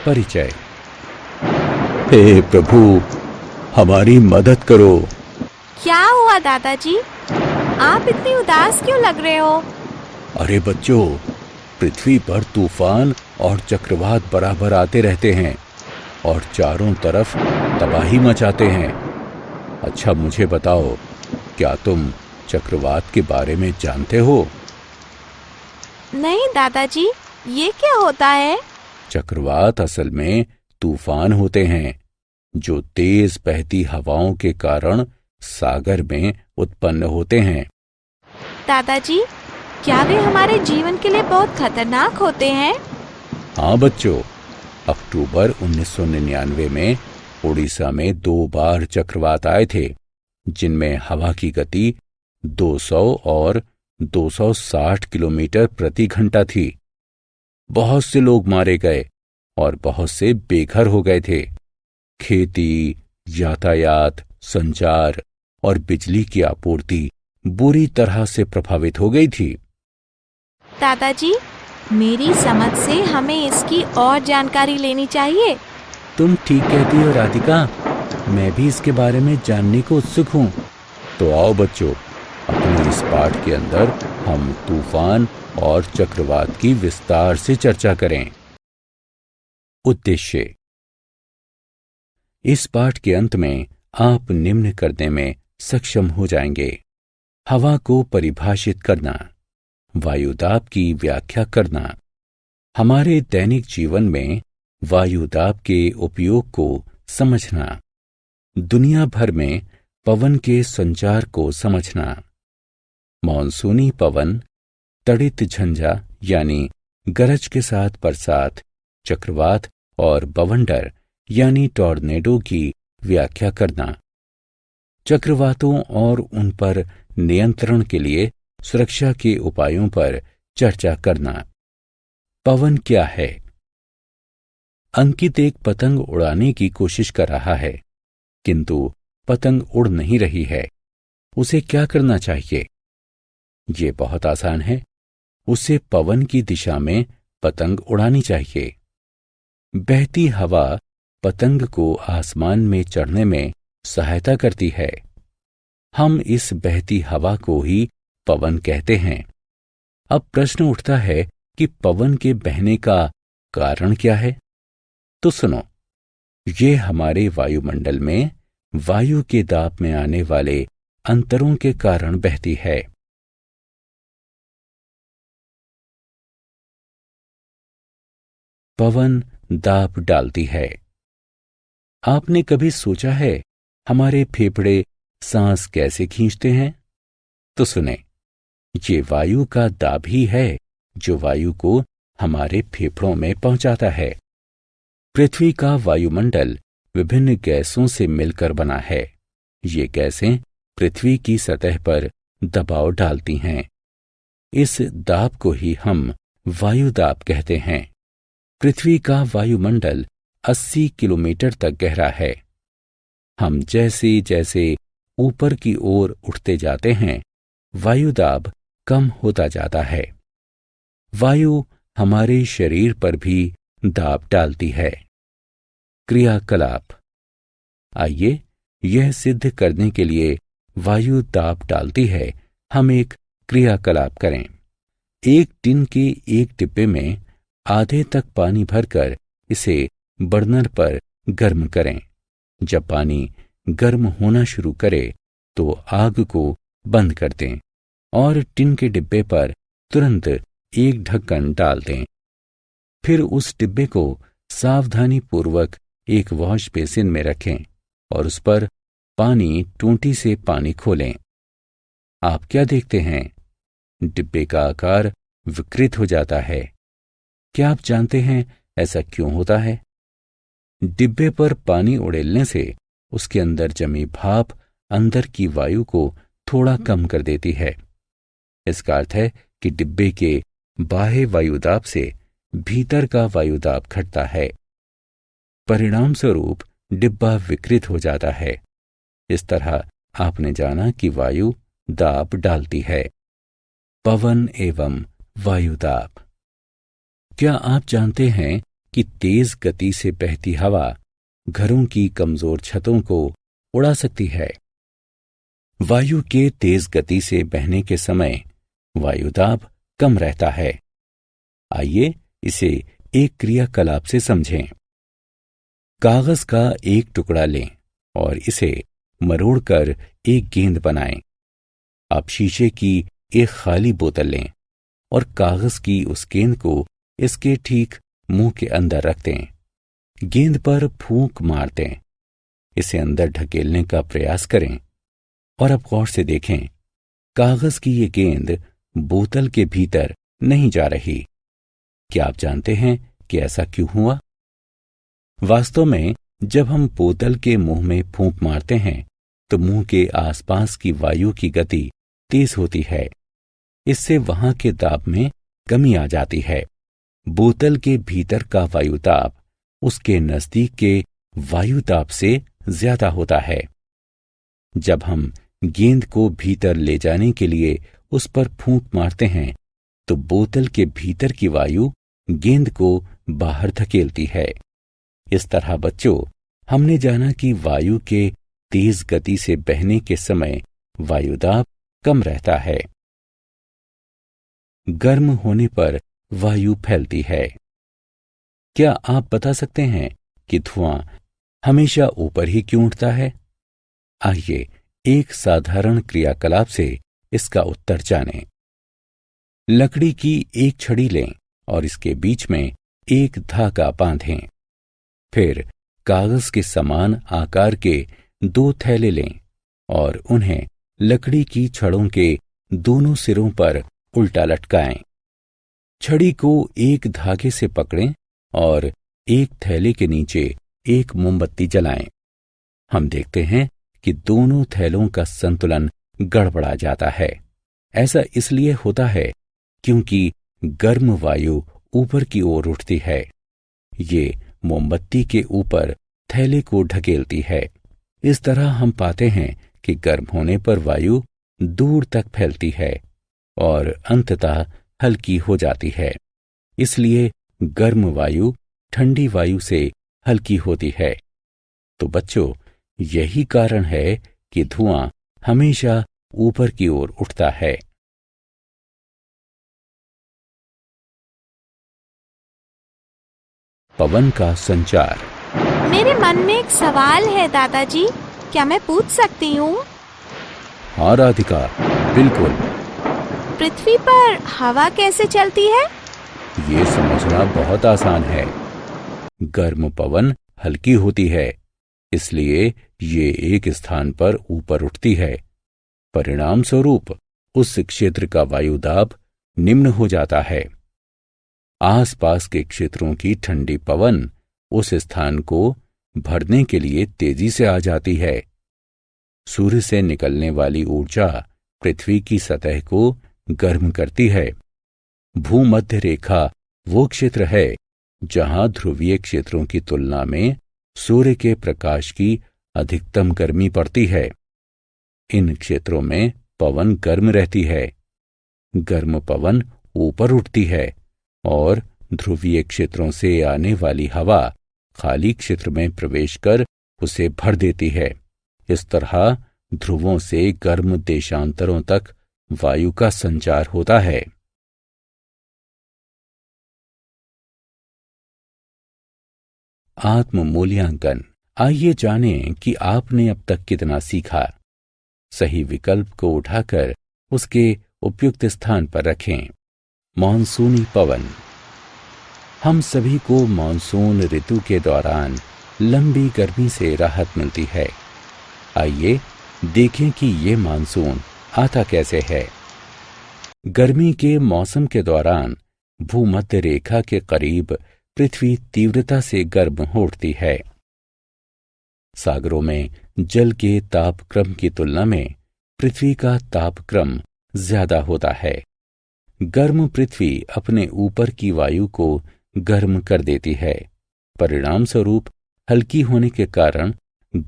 परिचय। हे प्रभु, हमारी मदद करो। क्या हुआ दादाजी? आप इतने उदास क्यों लग रहे हो? अरे बच्चों, पृथ्वी पर तूफान और चक्रवात बराबर आते रहते हैं और चारों तरफ तबाही मचाते हैं। अच्छा, मुझे बताओ, क्या तुम चक्रवात के बारे में जानते हो? नहीं दादाजी, ये क्या होता है? चक्रवात असल में तूफान होते हैं जो तेज बहती हवाओं के कारण सागर में उत्पन्न होते हैं। दादाजी, क्या वे हमारे जीवन के लिए बहुत खतरनाक होते हैं? हाँ बच्चों, अक्टूबर 1999 में उड़ीसा में 2 बार चक्रवात आए थे, जिनमें हवा की गति 200 और 260 किलोमीटर प्रति घंटा थी। बहुत से लोग मारे गए और बहुत से बेघर हो गए थे। खेती, यातायात, संचार और बिजली की आपूर्ति बुरी तरह से प्रभावित हो गई थी। दादाजी, मेरी समझ से हमें इसकी और जानकारी लेनी चाहिए। तुम ठीक कहती हो राधिका, मैं भी इसके बारे में जानने को उत्सुक हूँ। तो आओ बच्चों, अपने इस पाठ के अंदर हम तूफान और चक्रवात की विस्तार से चर्चा करें। उद्देश्य। इस पाठ के अंत में आप निम्न करने में सक्षम हो जाएंगे: हवा को परिभाषित करना, वायुदाब की व्याख्या करना, हमारे दैनिक जीवन में वायुदाब के उपयोग को समझना, दुनिया भर में पवन के संचार को समझना, मॉनसूनी पवन, तड़ित झंझा यानी गरज के साथ बरसात, चक्रवात और बवंडर यानी टॉर्नेडो की व्याख्या करना, चक्रवातों और उन पर नियंत्रण के लिए सुरक्षा के उपायों पर चर्चा करना। पवन क्या है? अंकित एक पतंग उड़ाने की कोशिश कर रहा है, किंतु पतंग उड़ नहीं रही है। उसे क्या करना चाहिए? ये बहुत आसान है। उसे पवन की दिशा में पतंग उड़ानी चाहिए। बहती हवा पतंग को आसमान में चढ़ने में सहायता करती है। हम इस बहती हवा को ही पवन कहते हैं। अब प्रश्न उठता है कि पवन के बहने का कारण क्या है? तो सुनो, ये हमारे वायुमंडल में वायु के दाब में आने वाले अंतरों के कारण बहती है। पवन दाब डालती है। आपने कभी सोचा है हमारे फेफड़े सांस कैसे खींचते हैं? तो सुने, ये वायु का दाब ही है जो वायु को हमारे फेफड़ों में पहुंचाता है। पृथ्वी का वायुमंडल विभिन्न गैसों से मिलकर बना है। ये गैसें पृथ्वी की सतह पर दबाव डालती हैं। इस दाब को ही हम वायु दाब कहते हैं। पृथ्वी का वायुमंडल 80 किलोमीटर तक गहरा है। हम जैसे जैसे ऊपर की ओर उठते जाते हैं, वायुदाब कम होता जाता है। वायु हमारे शरीर पर भी दाब डालती है। क्रियाकलाप। आइए, यह सिद्ध करने के लिए वायु दाब डालती है, हम एक क्रियाकलाप करें। एक टिन के एक डिब्बे में आधे तक पानी भरकर इसे बर्नर पर गर्म करें। जब पानी गर्म होना शुरू करे तो आग को बंद कर दें और टिन के डिब्बे पर तुरंत एक ढक्कन डाल दें। फिर उस डिब्बे को सावधानी पूर्वक एक वॉश बेसिन में रखें और उस पर पानी टूंटी से पानी खोलें। आप क्या देखते हैं? डिब्बे का आकार विकृत हो जाता है। क्या आप जानते हैं ऐसा क्यों होता है? डिब्बे पर पानी उड़ेलने से उसके अंदर जमी भाप अंदर की वायु को थोड़ा कम कर देती है। इसका अर्थ है कि डिब्बे के बाह्य वायुदाब से भीतर का वायुदाब घटता है। परिणाम स्वरूप डिब्बा विकृत हो जाता है। इस तरह आपने जाना कि वायु दाब डालती है। पवन एवं वायुदाब। क्या आप जानते हैं कि तेज गति से बहती हवा घरों की कमजोर छतों को उड़ा सकती है। वायु के तेज गति से बहने के समय वायुदाब कम रहता है। आइए इसे एक क्रियाकलाप से समझें। कागज का एक टुकड़ा लें और इसे मरोड़कर एक गेंद बनाएं। आप शीशे की एक खाली बोतल लें और कागज की उस गेंद को इसके ठीक मुंह के अंदर रख दें। गेंद पर फूंक मार दें। इसे अंदर ढकेलने का प्रयास करें और अब गौर से देखें, कागज की ये गेंद बोतल के भीतर नहीं जा रही। क्या आप जानते हैं कि ऐसा क्यों हुआ? वास्तव में जब हम बोतल के मुंह में फूंक मारते हैं तो मुंह के आसपास की वायु की गति तेज होती है। इससे वहां के दाब में कमी आ जाती है। बोतल के भीतर का वायुदाब उसके नजदीक के वायुदाब से ज्यादा होता है। जब हम गेंद को भीतर ले जाने के लिए उस पर फूंक मारते हैं तो बोतल के भीतर की वायु गेंद को बाहर धकेलती है। इस तरह बच्चों, हमने जाना कि वायु के तेज गति से बहने के समय वायुदाब कम रहता है। गर्म होने पर वायु फैलती है। क्या आप बता सकते हैं कि धुआं हमेशा ऊपर ही क्यों उठता है? आइए एक साधारण क्रियाकलाप से इसका उत्तर जानें। लकड़ी की एक छड़ी लें और इसके बीच में एक धागा बांधें। फिर कागज के समान आकार के 2 थैले लें और उन्हें लकड़ी की छड़ों के दोनों सिरों पर उल्टा लटकाएं। छड़ी को एक धागे से पकड़ें और एक थैले के नीचे एक मोमबत्ती जलाएं। हम देखते हैं कि दोनों थैलों का संतुलन गड़बड़ा जाता है। ऐसा इसलिए होता है क्योंकि गर्म वायु ऊपर की ओर उठती है। ये मोमबत्ती के ऊपर थैले को ढकेलती है। इस तरह हम पाते हैं कि गर्म होने पर वायु दूर तक फैलती है और अंततः हल्की हो जाती है। इसलिए गर्म वायु ठंडी वायु से हल्की होती है। तो बच्चों, यही कारण है कि धुआं हमेशा ऊपर की ओर उठता है। पवन का संचार। मेरे मन में एक सवाल है दादाजी, क्या मैं पूछ सकती हूँ? हाँ राधिका, बिल्कुल। पृथ्वी पर हवा कैसे चलती है? ये समझना बहुत आसान है। गर्म पवन हल्की होती है, इसलिए ये एक स्थान पर ऊपर उठती है। परिणाम स्वरूप उस क्षेत्र का वायुदाब निम्न हो जाता है। आसपास के क्षेत्रों की ठंडी पवन उस स्थान को भरने के लिए तेजी से आ जाती है। सूर्य से निकलने वाली ऊर्जा पृथ्वी की सतह को गर्म करती है। भूमध्य रेखा वो क्षेत्र है जहां ध्रुवीय क्षेत्रों की तुलना में सूर्य के प्रकाश की अधिकतम गर्मी पड़ती है। इन क्षेत्रों में पवन गर्म रहती है। गर्म पवन ऊपर उठती है और ध्रुवीय क्षेत्रों से आने वाली हवा खाली क्षेत्र में प्रवेश कर उसे भर देती है। इस तरह ध्रुवों से गर्म देशांतरों तक वायु का संचार होता है। आत्म मूल्यांकन। आइए जानें कि आपने अब तक कितना सीखा। सही विकल्प को उठाकर उसके उपयुक्त स्थान पर रखें। मानसूनी पवन। हम सभी को मानसून ऋतु के दौरान लंबी गर्मी से राहत मिलती है। आइए देखें कि ये मानसून आता कैसे है। गर्मी के मौसम के दौरान भूमध्य रेखा के करीब पृथ्वी तीव्रता से गर्म हो उठती है। सागरों में जल के तापक्रम की तुलना में पृथ्वी का तापक्रम ज्यादा होता है। गर्म पृथ्वी अपने ऊपर की वायु को गर्म कर देती है। परिणाम स्वरूप हल्की होने के कारण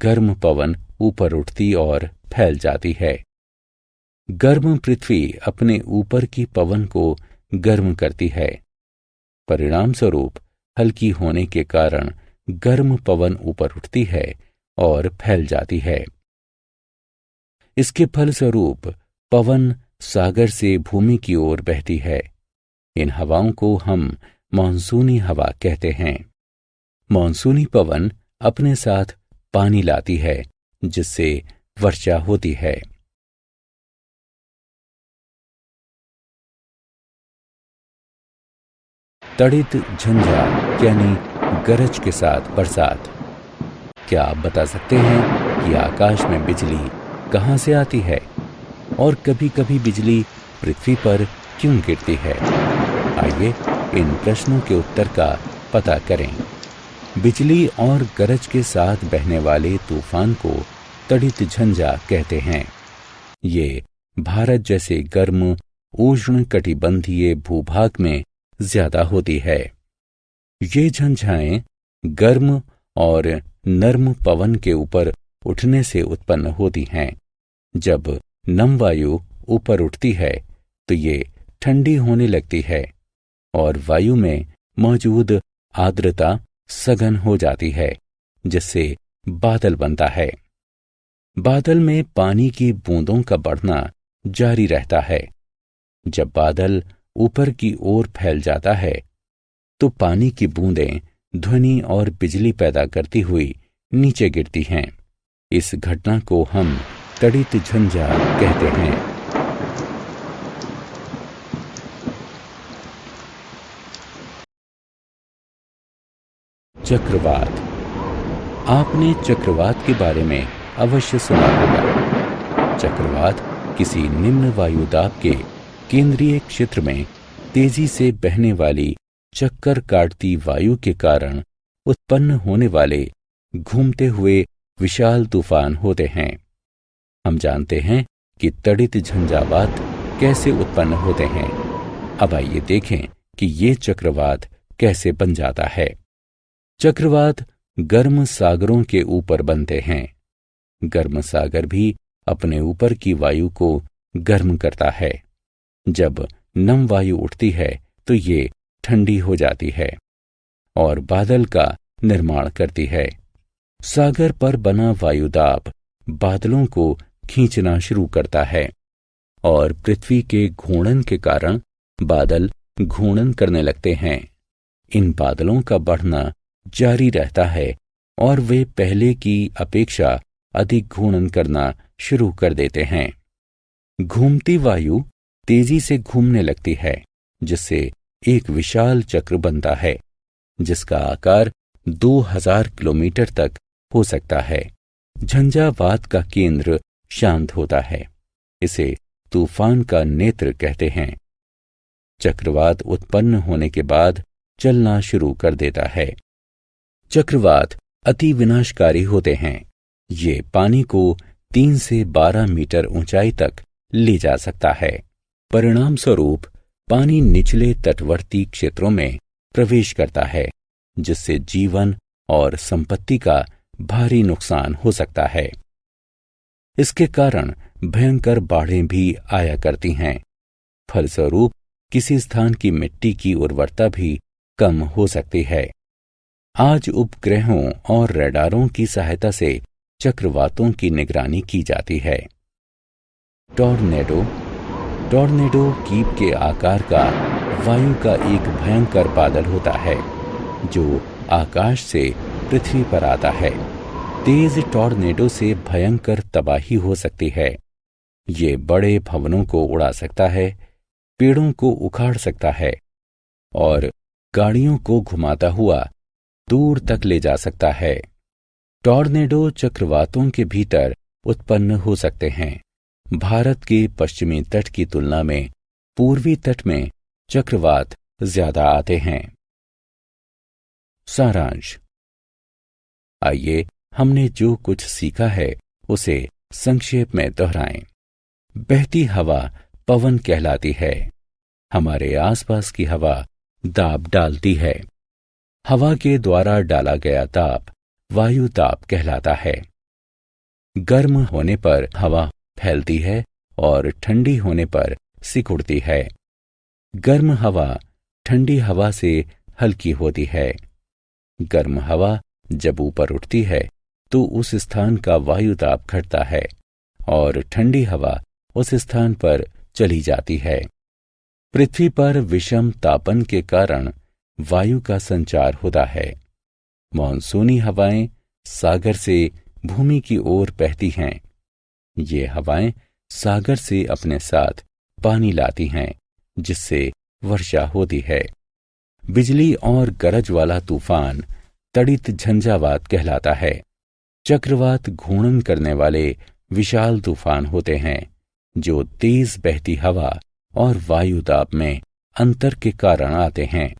गर्म पवन ऊपर उठती और फैल जाती है। गर्म पृथ्वी अपने ऊपर की पवन को गर्म करती है। परिणाम स्वरूप हल्की होने के कारण गर्म पवन ऊपर उठती है और फैल जाती है। इसके फलस्वरूप पवन सागर से भूमि की ओर बहती है। इन हवाओं को हम मानसूनी हवा कहते हैं। मानसूनी पवन अपने साथ पानी लाती है, जिससे वर्षा होती है। तड़ित झंझा यानी गरज के साथ बरसात। क्या आप बता सकते हैं कि आकाश में बिजली कहां से आती है और कभी कभी बिजली पृथ्वी पर क्यों गिरती है? आइए इन प्रश्नों के उत्तर का पता करें। बिजली और गरज के साथ बहने वाले तूफान को तड़ित झंझा कहते हैं। ये भारत जैसे गर्म उष्ण कटिबंधीय भूभाग में ज्यादा होती है। ये झंझाएं गर्म और नर्म पवन के ऊपर उठने से उत्पन्न होती हैं। जब नम वायु ऊपर उठती है तो ये ठंडी होने लगती है और वायु में मौजूद आर्द्रता सघन हो जाती है, जिससे बादल बनता है। बादल में पानी की बूंदों का बढ़ना जारी रहता है। जब बादल ऊपर की ओर फैल जाता है तो पानी की बूंदें ध्वनि और बिजली पैदा करती हुई नीचे गिरती हैं। इस घटना को हम तड़ित झंझा कहते हैं। चक्रवात। आपने चक्रवात के बारे में अवश्य सुना होगा। चक्रवात किसी निम्न वायुदाब के केंद्रीय क्षेत्र में तेजी से बहने वाली चक्कर काटती वायु के कारण उत्पन्न होने वाले घूमते हुए विशाल तूफान होते हैं। हम जानते हैं कि तड़ित झंझावात कैसे उत्पन्न होते हैं। अब आइए देखें कि ये चक्रवात कैसे बन जाता है। चक्रवात गर्म सागरों के ऊपर बनते हैं। गर्म सागर भी अपने ऊपर की वायु को गर्म करता है। जब नम वायु उठती है तो ये ठंडी हो जाती है और बादल का निर्माण करती है। सागर पर बना वायुदाब बादलों को खींचना शुरू करता है और पृथ्वी के घूर्णन के कारण बादल घूर्णन करने लगते हैं। इन बादलों का बढ़ना जारी रहता है और वे पहले की अपेक्षा अधिक घूर्णन करना शुरू कर देते हैं। घूमती वायु तेजी से घूमने लगती है, जिससे एक विशाल चक्र बनता है, जिसका आकार 2000 किलोमीटर तक हो सकता है। झंझावात का केंद्र शांत होता है। इसे तूफान का नेत्र कहते हैं। चक्रवात उत्पन्न होने के बाद चलना शुरू कर देता है। चक्रवात अति विनाशकारी होते हैं। ये पानी को 3 से 12 मीटर ऊंचाई तक ले जा सकता है। परिणाम स्वरूप पानी निचले तटवर्ती क्षेत्रों में प्रवेश करता है, जिससे जीवन और संपत्ति का भारी नुकसान हो सकता है। इसके कारण भयंकर बाढ़ें भी आया करती हैं। फलस्वरूप किसी स्थान की मिट्टी की उर्वरता भी कम हो सकती है। आज उपग्रहों और रडारों की सहायता से चक्रवातों की निगरानी की जाती है। टॉर्नेडो। टॉर्नेडो कीप के आकार का वायु का एक भयंकर बादल होता है, जो आकाश से पृथ्वी पर आता है। तेज टॉर्नेडो से भयंकर तबाही हो सकती है। ये बड़े भवनों को उड़ा सकता है, पेड़ों को उखाड़ सकता है और गाड़ियों को घुमाता हुआ दूर तक ले जा सकता है। टॉर्नेडो चक्रवातों के भीतर उत्पन्न हो सकते हैं। भारत के पश्चिमी तट की तुलना में पूर्वी तट में चक्रवात ज्यादा आते हैं। सारांश। आइए हमने जो कुछ सीखा है उसे संक्षेप में दोहराएं। बहती हवा पवन कहलाती है। हमारे आसपास की हवा दाब डालती है। हवा के द्वारा डाला गया दाब वायु दाब कहलाता है। गर्म होने पर हवा फैलती है और ठंडी होने पर सिकुड़ती है। गर्म हवा ठंडी हवा से हल्की होती है। गर्म हवा जब ऊपर उठती है तो उस स्थान का वायु दाब घटता है और ठंडी हवा उस स्थान पर चली जाती है। पृथ्वी पर विषम तापन के कारण वायु का संचार होता है। मॉनसूनी हवाएं सागर से भूमि की ओर बहती हैं। ये हवाएं सागर से अपने साथ पानी लाती हैं, जिससे वर्षा होती है। बिजली और गरज वाला तूफान तड़ित झंझावात कहलाता है। चक्रवात घूर्णन करने वाले विशाल तूफान होते हैं, जो तेज बहती हवा और वायु दाब में अंतर के कारण आते हैं।